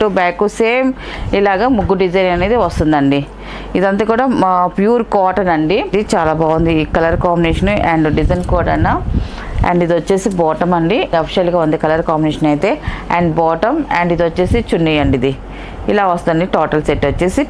To back same ఇలాగా ముగ్గు design అనేది వస్తుందండి. ఇదంతా కూడా ప్యూర్ కాటన్ అండి. ఇది చాలా బాగుంది ఈ కలర్ కాంబినేషన్ అండ్ డిజైన్ కూడా. అండ్ ఇది వచ్చేసి బాటమ్ అండి, అఫిషియల్గా ఉంది కలర్ కాంబినేషన్ అయితే. అండ్ బాటమ్ అండ్ ఇది వచ్చేసి చున్నీ అండి. ఇది ఇలా వస్తుంది. టోటల్ సెట్ వచ్చేసి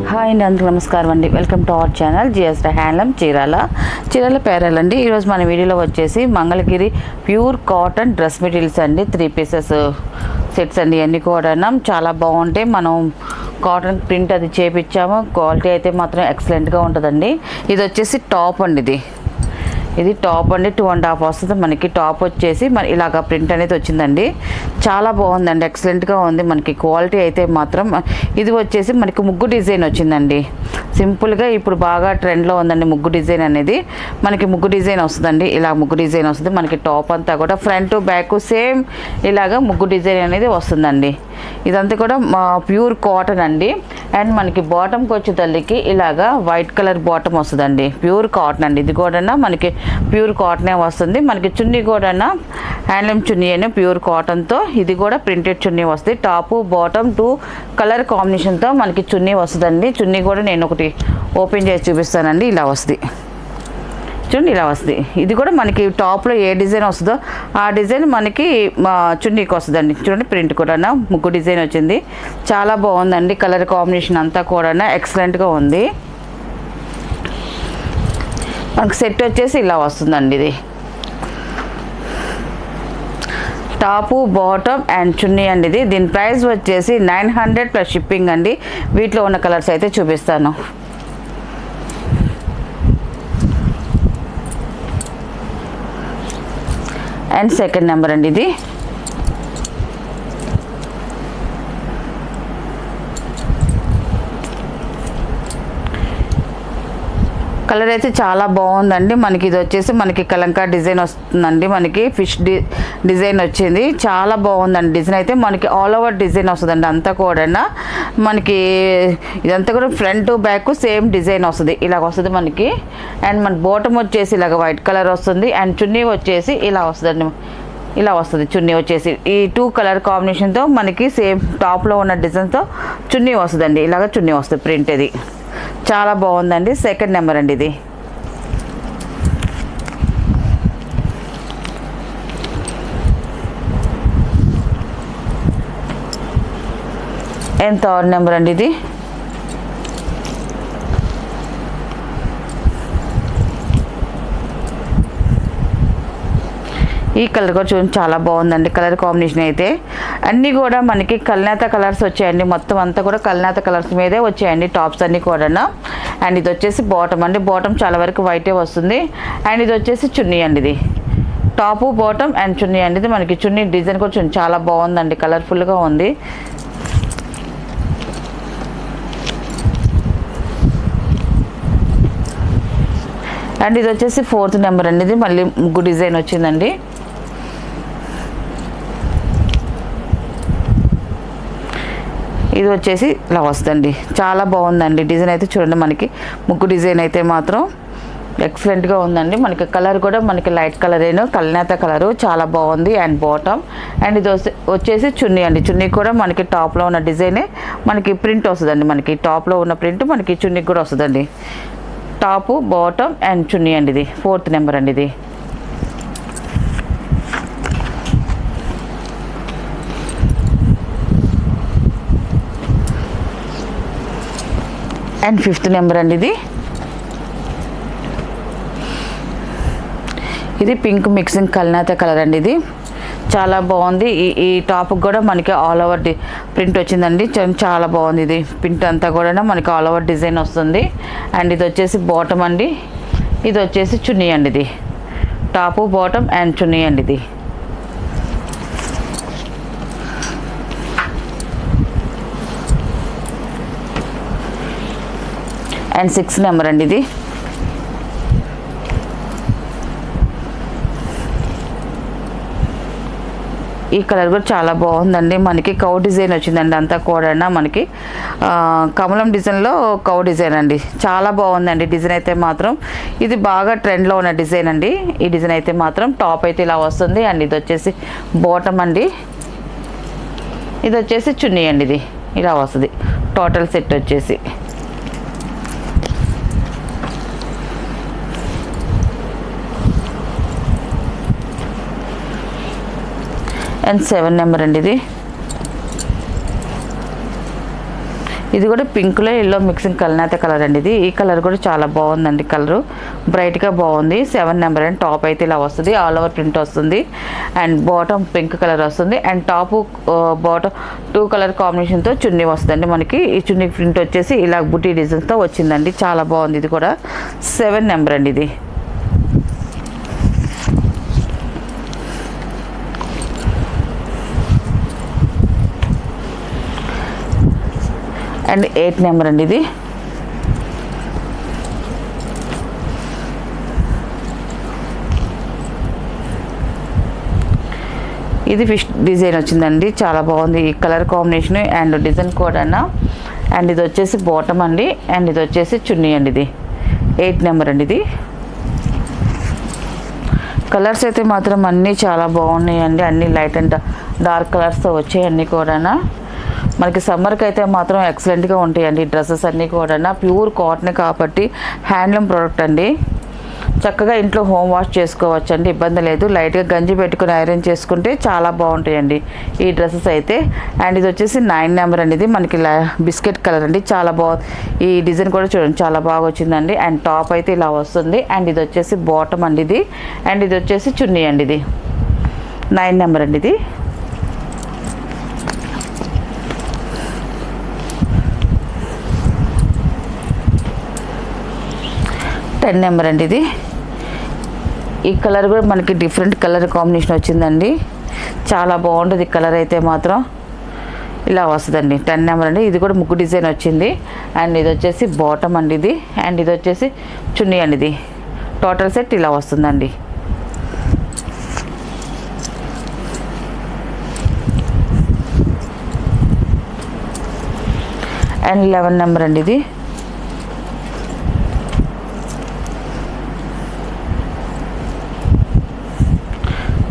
హాయ్ అండి, అందరికీ నమస్కారం అండి. Welcome to our channel GSR handloom Chirala Perala అండి. ఈరోజు మన వీడియోలో వచ్చేసి Mangalagiri pure cotton dress materials అండి. 3 పీసెస్ సెట్స్ అండి. అన్నీ కూడా చాలా బాగుంటాయి. మనం కాటన్ ప్రింట్ అది చేపించాము. క్వాలిటీ అయితే మాత్రం ఎక్సలెంట్గా ఉంటుందండి. ఇది వచ్చేసి టాప్ అండి. ఇది టాప్ అండి. 2.5 వస్తుంది మనకి. టాప్ వచ్చేసి మన ఇలాగ ప్రింట్ అనేది వచ్చిందండి. చాలా బాగుందండి, ఎక్సలెంట్గా ఉంది మనకి. క్వాలిటీ అయితే మాత్రం ఇది వచ్చేసి మనకి ముగ్గు డిజైన్ వచ్చిందండి. సింపుల్గా ఇప్పుడు బాగా ట్రెండ్లో ఉందండి ముగ్గు డిజైన్ అనేది. మనకి ముగ్గు డిజైన్ వస్తుందండి. ఇలా ముగ్గు డిజైన్ వస్తుంది మనకి. టాప్ అంతా కూడా ఫ్రంట్ బ్యాక్ సేమ్ ఇలాగ ముగ్గు డిజైన్ అనేది వస్తుందండి. ఇదంతా కూడా ప్యూర్ కాటన్ అండి. అండ్ మనకి బాటమ్కి వచ్చే తల్లికి ఇలాగా వైట్ కలర్ బాటమ్ వస్తుందండి. ప్యూర్ కాటన్ అండి. ఇది కూడా మనకి ప్యూర్ కాటనే వస్తుంది. మనకి చున్నీ కూడా హ్యాండ్లూమ్ చున్నీ అని ప్యూర్ కాటన్తో. ఇది కూడా ప్రింటెడ్ చున్నీ వస్తుంది. టాపు బాటమ్ 2 కలర్ కాంబినేషన్తో మనకి చున్నీ వస్తుందండి. చున్నీ కూడా నేను ఒకటి ఓపెన్ చేసి చూపిస్తానండి. ఇలా వస్తుంది చూడండి, ఇలా వస్తుంది. ఇది కూడా మనకి టాప్లో ఏ డిజైన్ వస్తుందో ఆ డిజైన్ మనకి చున్నీకి వస్తుందండి. చూడండి, ప్రింట్ కూడా ముగ్గు డిజైన్ వచ్చింది. చాలా బాగుందండి. కలర్ కాంబినేషన్ అంతా కూడా ఎక్సలెంట్గా ఉంది. మనకు సెట్ వచ్చేసి ఇలా వస్తుందండి. ఇది టాపు బాటమ్ అండ్ చున్నీ అండి. ఇది దీని ప్రైస్ వచ్చేసి 900 ప్లస్ షిప్పింగ్ అండి. వీటిలో ఉన్న కలర్స్ అయితే చూపిస్తాను. అండ్ సెకండ్ నెంబర్ అండి. ఇది కలర్ అయితే చాలా బాగుందండి. మనకి ఇది వచ్చేసి మనకి కలంకా డిజైన్ వస్తుందండి. మనకి ఫిష్ డిజైన్ వచ్చింది. చాలా బాగుందండి. డిజైన్ అయితే మనకి ఆల్ ఓవర్ డిజైన్ వస్తుందండి. అంతా కూడా మనకి ఇదంతా కూడా ఫ్రంట్ బ్యాక్ సేమ్ డిజైన్ వస్తుంది. ఇలాగ వస్తుంది మనకి. అండ్ మన బాటమ్ వచ్చేసి ఇలాగ వైట్ కలర్ వస్తుంది. అండ్ చున్నీ వచ్చేసి ఇలా వస్తుందండి. ఇలా వస్తుంది చున్నీ వచ్చేసి. ఈ 2 కలర్ కాంబినేషన్తో మనకి సేమ్ టాప్లో ఉన్న డిజైన్తో చున్నీ వస్తుందండి. ఇలాగ చున్నీ వస్తుంది ప్రింట్. ఇది చాలా బాగుందండి. సెకండ్ నెంబర్ అండి. ఇది అండ్ థర్డ్ నెంబర్ అండి. ఇది ఈ కలర్ కూడా చూడండి, చాలా బాగుందండి. కలర్ కాంబినేషన్ అయితే అన్నీ కూడా మనకి కల్నేత కలర్స్ వచ్చాయండి. మొత్తం అంతా కూడా కల్నేత కలర్స్ మీదే వచ్చాయండి టాప్స్ అన్నీ కూడా. అండ్ ఇది వచ్చేసి బాటమ్ అండి. బాటమ్ చాలా వరకు వైటే వస్తుంది. అండ్ ఇది వచ్చేసి చున్నీ అండి. ఇది టాపు బాటమ్ అండ్ చున్నీ అండి. ఇది మనకి చున్నీ డిజైన్ కూడా చూడండి, చాలా బాగుందండి. కలర్ఫుల్గా ఉంది. అండ్ ఇది వచ్చేసి 4th నెంబర్ అండి. ఇది మళ్ళీ ముగ్గు డిజైన్ వచ్చిందండి. ఇది వచ్చేసి ఇలా వస్తుందండి. చాలా బాగుందండి. డిజైన్ అయితే చూడండి, మనకి ముగ్గు డిజైన్ అయితే మాత్రం ఎక్సలెంట్గా ఉందండి. మనకి కలర్ కూడా మనకి లైట్ కలర్ ఏను కల్నేత కలరు చాలా బాగుంది. అండ్ బాటమ్ అండ్ ఇది వచ్చేసి చున్నీ అండి. చున్నీ కూడా మనకి టాప్లో ఉన్న డిజైనే మనకి ప్రింట్ వస్తుందండి. మనకి టాప్లో ఉన్న ప్రింట్ మనకి చున్నీకి కూడా వస్తుందండి. టాపు బాటమ్ అండ్ చున్నీ అండి. ఇది 4th నెంబర్ అండి. ఇది అండ్ 5th నెంబర్ అండి. ఇది పింక్ మిక్సింగ్ కల్నేత కలర్ అండి. ఇది చాలా బాగుంది. ఈ టాప్కి కూడా మనకి ఆల్ ఓవర్ ప్రింట్ వచ్చిందండి. చాలా బాగుంది. ఇది ప్రింట్ అంతా కూడా మనకి ఆల్ ఓవర్ డిజైన్ వస్తుంది. అండ్ ఇది వచ్చేసి బాటమ్ అండి. ఇది వచ్చేసి చున్నీ అండి. ఇది టాపు బాటమ్ అండ్ చున్నీ అండి. ఇది అండ్ 6th నెంబర్ అండి. ఇది ఈ కలర్ కూడా చాలా బాగుందండి. మనకి కౌ డిజైన్ వచ్చిందండి. అంతా కూడా మనకి కమలం డిజైన్లో కౌ డిజైన్ అండి. చాలా బాగుందండి డిజైన్ అయితే మాత్రం. ఇది బాగా ట్రెండ్లో ఉన్న డిజైన్ అండి. ఈ డిజైన్ అయితే మాత్రం టాప్ అయితే ఇలా వస్తుంది. అండ్ ఇది వచ్చేసి బాటమ్ అండి. ఇది వచ్చేసి చున్నీ అండి. ఇది ఇలా వస్తుంది టోటల్ సెట్ వచ్చేసి. అండ్ 7 నెంబర్ అండి. ఇది కూడా పింక్లో ఎల్లో మిక్సింగ్ కలనేత కలర్ అండి. ఈ కలర్ కూడా చాలా బాగుందండి. కలరు బ్రైట్గా బాగుంది. 7 నెంబర్ అండ్ టాప్ అయితే ఇలా వస్తుంది. ఆల్ ఓవర్ ప్రింట్ వస్తుంది. అండ్ బాటమ్ పింక్ కలర్ వస్తుంది. అండ్ టాపు బాటమ్ 2 కలర్ కాంబినేషన్తో చున్నీ వస్తుందండి. మనకి ఈ చున్నీ ప్రింట్ వచ్చేసి ఇలా బుటీ డిజైన్తో వచ్చిందండి. చాలా బాగుంది. ఇది కూడా 7 నెంబర్ అండి. ఇది అండ్ 8 నెంబర్ అండి. ఇది ఫిష్ డిజైన్ వచ్చిందండి. చాలా బాగుంది ఈ కలర్ కాంబినేషన్ అండ్ డిజైన్ కూడా. అండ్ ఇది వచ్చేసి బాటమ్ అండి. అండ్ ఇది వచ్చేసి చున్నీ అండి. ఇది 8 నెంబర్ అండి. ఇది కలర్స్ అయితే మాత్రం అన్నీ చాలా బాగున్నాయండి. అన్నీ లైట్ అండ్ డార్క్ కలర్స్తో వచ్చాయి అన్నీ కూడా. మనకి సమ్మర్కి అయితే మాత్రం ఎక్సలెంట్గా ఉంటాయండి డ్రెస్సెస్ అన్నీ కూడా. ప్యూర్ కాటన్ కాబట్టి హ్యాండ్లూమ్ ప్రోడక్ట్ అండి. చక్కగా ఇంట్లో హోమ్ వాష్ చేసుకోవచ్చు అండి. ఇబ్బంది లేదు. లైట్గా గంజి పెట్టుకుని ఐరన్ చేసుకుంటే చాలా బాగుంటాయండి ఈ డ్రెస్సెస్ అయితే. అండ్ ఇది వచ్చేసి 9 నెంబర్ అండి. ఇది మనకి బిస్కెట్ కలర్ అండి. చాలా బాగుంది. ఈ డిజైన్ కూడా చూడండి చాలా బాగా వచ్చిందండి. అండ్ టాప్ అయితే ఇలా వస్తుంది. అండ్ ఇది వచ్చేసి బాటమ్ అండి. ఇది అండ్ ఇది వచ్చేసి చున్నీ అండి. ఇది 9 నెంబర్ అండి. ఇది 10 నెంబర్ అండి. ఇది ఈ కలర్ కూడా మనకి డిఫరెంట్ కలర్ కాంబినేషన్ వచ్చిందండి. చాలా బాగుంటుంది కలర్ అయితే మాత్రం. ఇలా వస్తుందండి 10 నెంబర్ అండి. ఇది కూడా ముగ్గు డిజైన్ వచ్చింది. అండ్ ఇది వచ్చేసి బాటమ్ అండి. ఇది అండ్ ఇది వచ్చేసి చున్నీ అండి. ఇది టోటల్ సెట్ ఇలా వస్తుందండి. అండ్ 11 నెంబర్ అండి. ఇది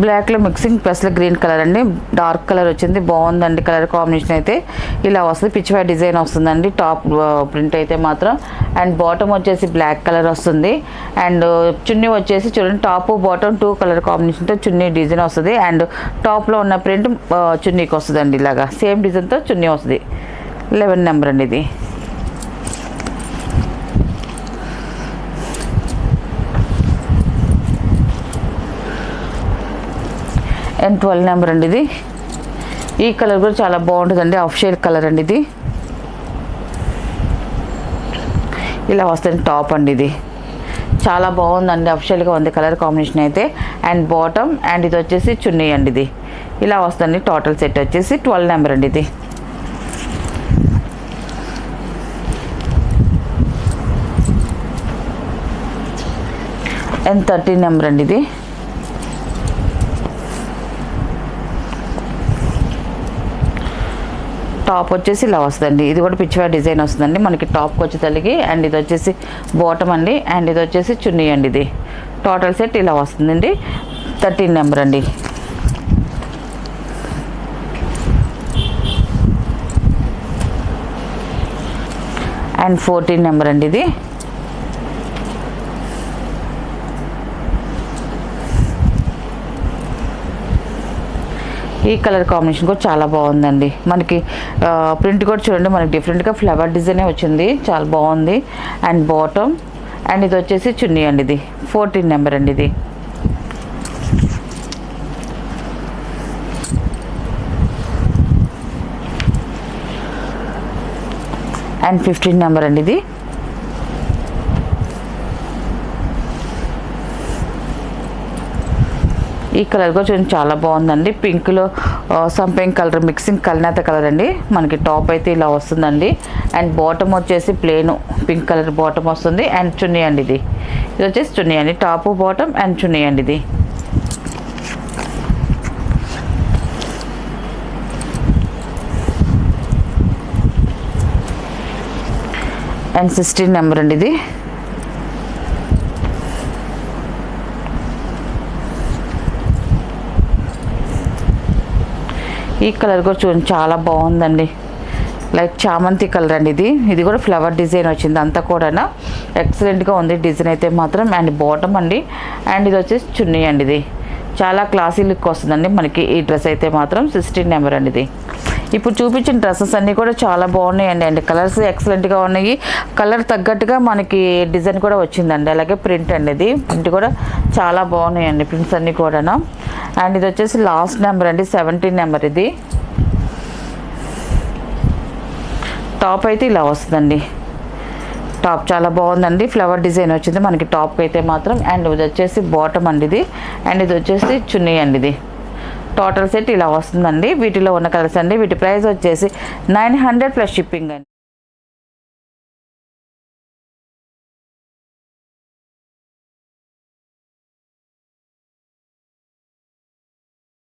బ్లాక్లో మిక్సింగ్ ప్లస్లో గ్రీన్ కలర్ అండి. డార్క్ కలర్ వచ్చింది. బాగుందండి కలర్ కాంబినేషన్ అయితే. ఇలా వస్తుంది. పిచ్చివై డిజైన్ వస్తుందండి టాప్ ప్రింట్ అయితే మాత్రం. అండ్ బాటమ్ వచ్చేసి బ్లాక్ కలర్ వస్తుంది. అండ్ చున్నీ వచ్చేసి చూడండి టాప్ బాటమ్ 2 కలర్ కాంబినేషన్తో చున్నీ డిజైన్ వస్తుంది. అండ్ టాప్లో ఉన్న ప్రింట్ చున్నీకి వస్తుందండి. ఇలాగా సేమ్ డిజైన్తో చున్నీ వస్తుంది. 11 నెంబర్ అండి. ఇది అండ్ 12 నెంబర్ అండి. ఇది ఈ కలర్ కూడా చాలా బాగుంటుందండి. ఆఫ్ షేడ్ కలర్ అండి. ఇది ఇలా వస్తుంది టాప్ అండి. ఇది చాలా బాగుందండి. ఆఫ్ షేడ్గా ఉంది కలర్ కాంబినేషన్ అయితే. అండ్ బాటమ్ అండ్ ఇది వచ్చేసి చున్నీ అండి. ఇది ఇలా వస్తుంది టోటల్ సెట్ వచ్చేసి 12 నెంబర్ అండి. ఇది అండ్ 13 నెంబర్ అండి. ఇది టాప్ వచ్చేసి ఇలా వస్తుందండి. ఇది కూడా పిచ్చివై డిజైన్ వస్తుందండి మనకి టాప్కి వచ్చేసరికి. అండ్ ఇది వచ్చేసి బాటమ్ అండి. అండ్ ఇది వచ్చేసి చున్నీ అండి. ఇది టోటల్ సెట్ ఇలా వస్తుందండి. 13 నెంబర్ అండి. అండ్ 14 నెంబర్ అండి. ఇది ఈ కలర్ కాంబినేషన్ కూడా చాలా బాగుందండి. మనకి ప్రింట్ కూడా చూడండి మనకి డిఫరెంట్గా ఫ్లవర్ డిజైనే వచ్చింది. చాలా బాగుంది. అండ్ బాటమ్ అండ్ ఇది వచ్చేసి చున్నీ అండి. ఇది 14 నెంబర్ అండి. ఇది అండ్ 15 నెంబర్ అండి. ఇది ఈ కలర్ కూడా చూడండి చాలా బాగుందండి. పింక్లో సంపింగ్ కలర్ మిక్సింగ్ కలనేత కలర్ అండి. మనకి టాప్ అయితే ఇలా వస్తుందండి. అండ్ బాటమ్ వచ్చేసి ప్లేను పింక్ కలర్ బాటమ్ వస్తుంది. అండ్ చున్నీ అండి. ఇది వచ్చేసి చున్నీ అండి. టాపు బాటమ్ అండ్ చున్నీ అండి. ఇది అండ్ 16 నెంబర్ అండి ఇది. ఈ కలర్ కూడా చూడండి చాలా బాగుందండి, లైక్ చామంతి కలర్ అండి ఇది. ఇది కూడా ఫ్లవర్ డిజైన్ వచ్చింది, అంతా కూడా ఎక్సలెంట్గా ఉంది డిజైన్ అయితే మాత్రం. అండ్ బాటమ్ అండి, అండ్ ఇది వచ్చేసి చున్నీ అండి. ఇది చాలా క్లాసీ లుక్ వస్తుందండి మనకి ఈ డ్రెస్ అయితే మాత్రం. 16 నెంబర్ అండి ఇది. ఇప్పుడు చూపించిన డ్రెస్సెస్ అన్నీ కూడా చాలా బాగున్నాయండి. అండ్ కలర్స్ ఎక్సలెంట్గా ఉన్నాయి, కలర్ తగ్గట్టుగా మనకి డిజైన్ కూడా వచ్చిందండి. అలాగే ప్రింట్ అండి, ఇది ప్రింట్ కూడా చాలా బాగున్నాయండి ప్రింట్స్ అన్నీ కూడా. అండ్ ఇది వచ్చేసి లాస్ట్ నెంబర్ అండి, 17 నెంబర్ ఇది. టాప్ అయితే ఇలా వస్తుందండి, టాప్ చాలా బాగుందండి, ఫ్లవర్ డిజైన్ వచ్చింది మనకి టాప్ అయితే మాత్రం. అండ్ ఇది వచ్చేసి బాటమ్ అండి ఇది, అండ్ ఇది వచ్చేసి చున్నీ అండి ఇది. టోటల్ సెట్ ఇలా వస్తుందండి. వీటిలో ఉన్న కలర్స్ అండి. వీటి ప్రైస్ వచ్చేసి 900 ప్లస్ షిప్పింగ్ అండి.